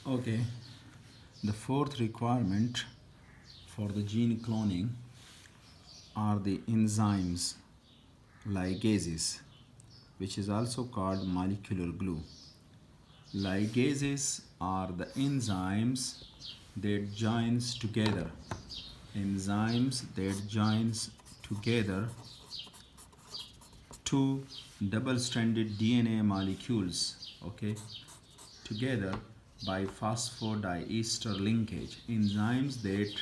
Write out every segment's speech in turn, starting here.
Okay, the fourth requirement for the gene cloning are the enzymes, ligases, which is also called molecular glue. Ligases are the enzymes that joins together. Enzymes that joins together two double-stranded DNA molecules, okay, together by phosphodiester linkage. Enzymes that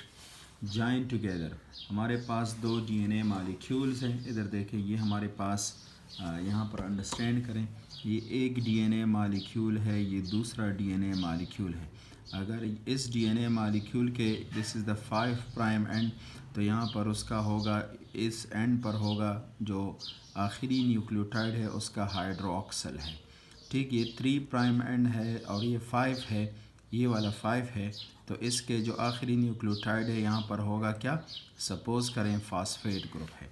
join together. हमारे पास दो DNA molecules हैं. इधर देखें, ये हमारे पास यहाँ पर understand करें, ये एक डीएनए मॉलिक्यूल है, ये दूसरा डीएनए मॉलिक्यूल है. अगर इस डीएनए मॉलिक्यूल के this is the 5 prime and, तो यहाँ पर उसका होगा, इस एंड पर होगा जो आखिरी न्यूक्लियोटाइड है उसका हाइड्रोक्सल है. ठीक, ये 3 प्राइम एंड है और ये 5 है, ये वाला 5 है. तो इसके जो आखिरी न्यूक्लियोटाइड है यहाँ पर होगा क्या, सपोज़ करें फास्फेट ग्रुप है.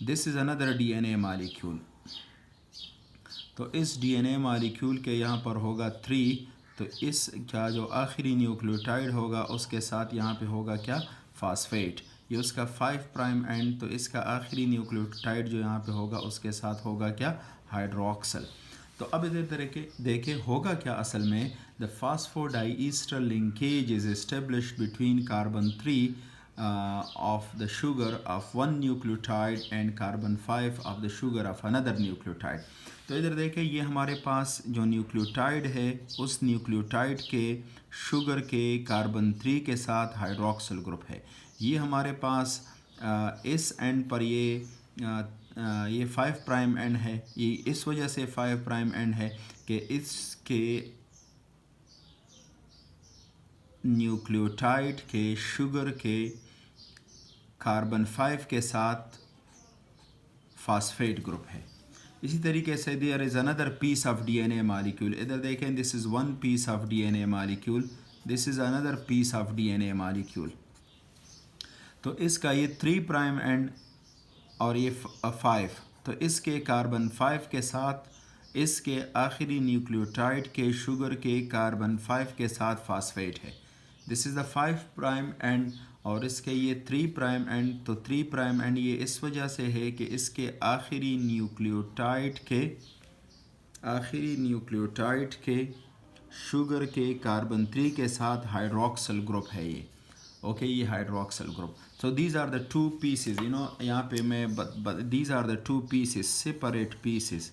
This is another DNA molecule. तो इस डीएनए मॉलिक्यूल के यहाँ पर होगा 3. तो इसका जो आखिरी न्यूक्लियोटाइड होगा उसके साथ यहाँ पे होगा क्या, फास्फेट. ये उसका 5 प्राइम एंड, तो इसका आखिरी न्यूक्लियोटाइड जो यहाँ पे होगा उसके साथ होगा क्या, हाइड्रोक्सल. तो अब इधर देखें होगा क्या असल में, the phosphodiester linkage is established between carbon 3 of the sugar of one nucleotide and carbon 5 of the sugar of another nucleotide. तो इधर देखें, ये हमारे पास जो न्यूक्लियोटाइड है उस न्यूक्लियोटाइड के शुगर के कार्बन 3 के साथ हाइड्रोक्सिल ग्रुप है. ये हमारे पास इस एंड पर ये 5 प्राइम एंड है. ये इस वजह से 5 प्राइम एंड है कि इसके न्यूक्लियोटाइड के शुगर के कार्बन 5 के साथ फास्फेट ग्रुप है. इसी तरीके से there is another piece of DNA molecule. इधर देखें, this is one piece of DNA molecule, this is another piece of DNA molecule. तो इसका ये 3 प्राइम एंड और ये 5, तो इसके कार्बन 5 के साथ इसके आखिरी न्यूक्लियोटाइड के शुगर के कार्बन 5 के साथ फास्फेट है. This is the 5 prime and और इसके ये 3 प्राइम एंड. तो 3 प्राइम एंड ये इस वजह से है कि इसके आखिरी न्यूक्लियोटाइड के शुगर के कार्बन 3 के साथ हाइड्रोक्सिल ग्रुप है ये. ओके, ये hydroxyl group. So these are the 2 pieces, यहाँ पे मैं these are the 2 pieces, separate pieces.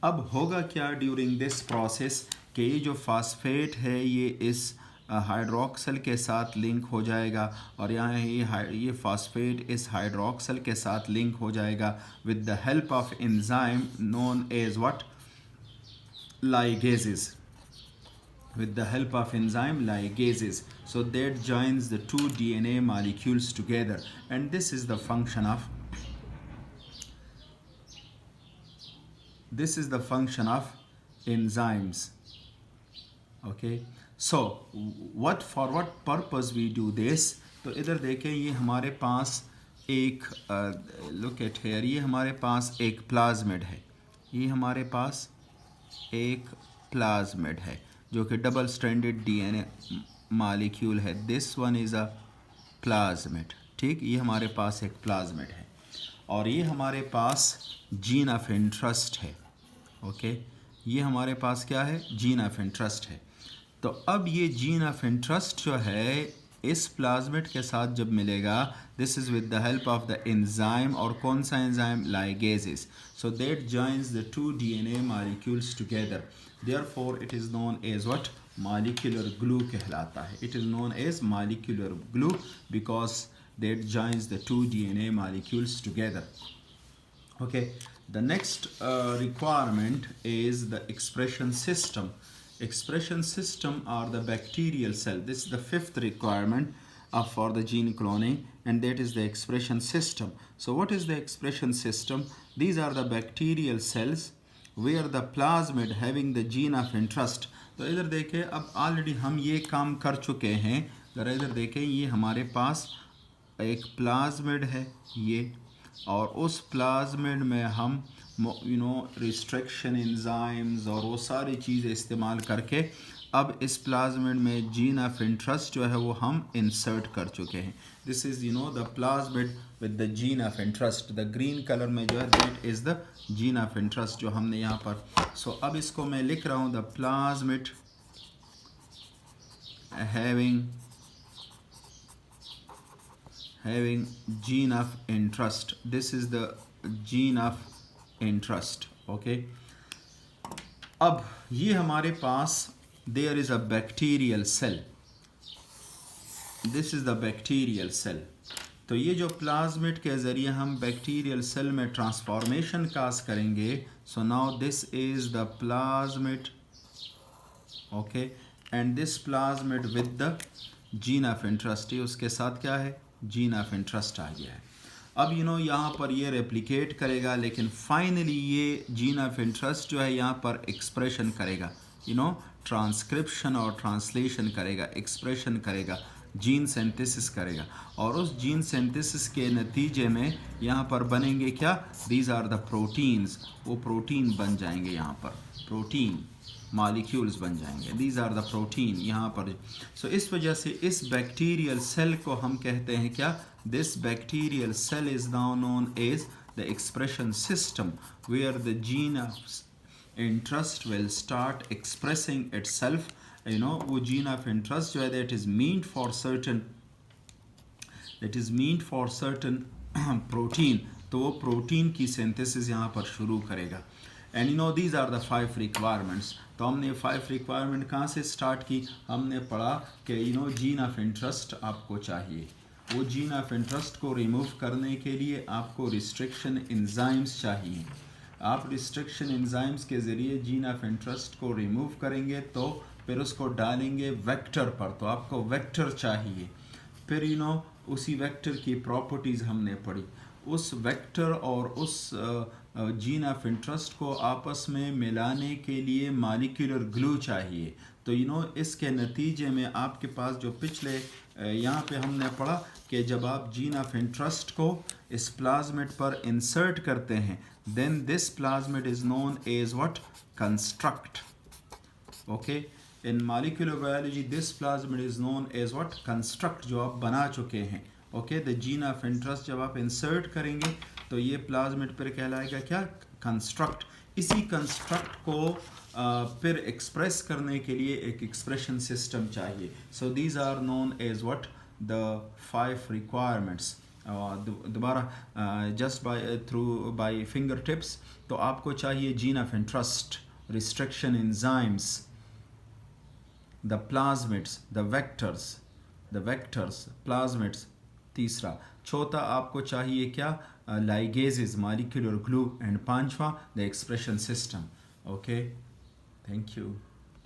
अब होगा क्या ड्यूरिंग दिस प्रोसेस कि ये जो फास्फेट है ये इस हाइड्रोक्सल के साथ लिंक हो जाएगा और यहाँ ये फास्फेट इस हाइड्रोक्सल के साथ लिंक हो जाएगा with the help of enzyme known as what, ligases. With the help of enzyme ligases, so that joins the 2 DNA molecules together, and this is the function of enzymes. Okay, so for what purpose we do this. तो इधर देखें, ये हमारे पास एक look at here, ये हमारे पास एक plasmid है. ये हमारे पास एक प्लाज्मिड है जो कि डबल स्ट्रैंडेड डीएनए मॉलिक्यूल है. This one is a plasmid. ठीक, ये हमारे पास एक प्लाज्मिड है और ये हमारे पास जीन ऑफ इंटरेस्ट है. ओके, ये हमारे पास क्या है, जीन ऑफ इंटरेस्ट है. तो अब ये जीन ऑफ इंटरेस्ट जो है इस प्लाज्मिड के साथ जब मिलेगा, this is with the help of the enzyme. और कौन सा enzyme, ligases. So that joins the 2 DNA molecules together. Therefore it is known as what, molecular glue कहलाता है. It is known as molecular glue because that joins the 2 DNA molecules together. Okay, the next requirement is the expression system. Expression system are the bacterial cell. This is the 5th requirement for the gene cloning, and that is the expression system. So what is the expression system? These are the bacterial cells where the plasmid having the gene of interest. तो इधर देखें, अब already हम ये काम कर चुके हैं. ज़रा इधर देखें, ये हमारे पास एक प्लाज्मिड है ये, और उस प्लाज्मिड में हम रिस्ट्रिक्शन एंजाइम्स और वो सारी चीज़ें इस्तेमाल करके अब इस प्लाज्मिड में जीन ऑफ इंटरेस्ट जो है वो हम इंसर्ट कर चुके हैं. This is the plasmid with the gene of interest. The green colour में जो है that is the gene of interest जो हमने यहाँ पर. सो अब इसको मैं लिख रहा हूँ the plasmid having gene of interest. This is the gene of interest. Okay. अब ये हमारे पास there is a bacterial cell. This is the bacterial cell. तो ये जो प्लाज्मिड के ज़रिए हम बैक्टीरियल सेल में ट्रांसफॉर्मेशन काज करेंगे. So now this is the plasmid. Okay. And this plasmid with the gene of interest. ये उसके साथ क्या है, जीन ऑफ इंटरेस्ट आ गया है. अब यहाँ पर ये रेप्लिकेट करेगा, लेकिन फाइनली ये जीन ऑफ इंटरेस्ट जो है यहाँ पर एक्सप्रेशन करेगा. ट्रांसक्रिप्शन और ट्रांसलेशन करेगा, एक्सप्रेशन करेगा, जीन सिंथेसिस करेगा. और उस जीन सिंथेसिस के नतीजे में यहाँ पर बनेंगे क्या, दीज आर द प्रोटीन्स. वो प्रोटीन बन जाएंगे, यहाँ पर प्रोटीन मॉलिक्यूल्स बन जाएंगे. दीज आर द प्रोटीन यहाँ पर. सो इस वजह से इस बैक्टीरियल सेल को हम कहते हैं क्या, this bacterial cell is now known as the expression system, where the gene of interest will start expressing itself. वो जीन ऑफ इंटरेस्ट जो है that is meant for certain protein. तो वो प्रोटीन की सिंथेसिस यहाँ पर शुरू करेगा. And these are the 5 requirements. तो हमने 5 रिक्वायरमेंट कहाँ से स्टार्ट की, हमने पढ़ा कि जीन ऑफ इंटरेस्ट आपको चाहिए. वो जीन ऑफ इंटरेस्ट को रिमूव करने के लिए आपको रिस्ट्रिक्शन एंजाइम्स चाहिए. आप रिस्ट्रिक्शन एंजाइम्स के ज़रिए जीन ऑफ इंटरेस्ट को रिमूव करेंगे, तो फिर उसको डालेंगे वेक्टर पर. तो आपको वेक्टर चाहिए. फिर उसी वेक्टर की प्रॉपर्टीज़ हमने पढ़ी. उस वेक्टर और उस जीन ऑफ इंटरेस्ट को आपस में मिलाने के लिए मॉलिक्यूलर ग्लू चाहिए. तो इसके नतीजे में आपके पास जो पिछले यहाँ पे हमने पढ़ा कि जब आप जीन ऑफ इंटरेस्ट को इस प्लाज्मिड पर इंसर्ट करते हैं, then this plasmid is known as what, construct. Okay. In molecular biology this plasmid is known as what, construct, जो आप बना चुके हैं. Okay. The gene of interest जब आप इंसर्ट करेंगे तो ये प्लाज्मिड पर कहलाएगा क्या, कंस्ट्रक्ट. इसी कंस्ट्रक्ट को फिर एक्सप्रेस करने के लिए एक एक्सप्रेशन सिस्टम चाहिए. So these are known as what, the 5 requirements. दोबारा जस्ट बाय फिंगर टिप्स. तो आपको चाहिए gene of interest, restriction enzymes, the plasmids, the vectors, plasmids. तीसरा. चौथा आपको चाहिए क्या, ligases, molecular glue. And पांचवा, the expression system. Okay, thank you.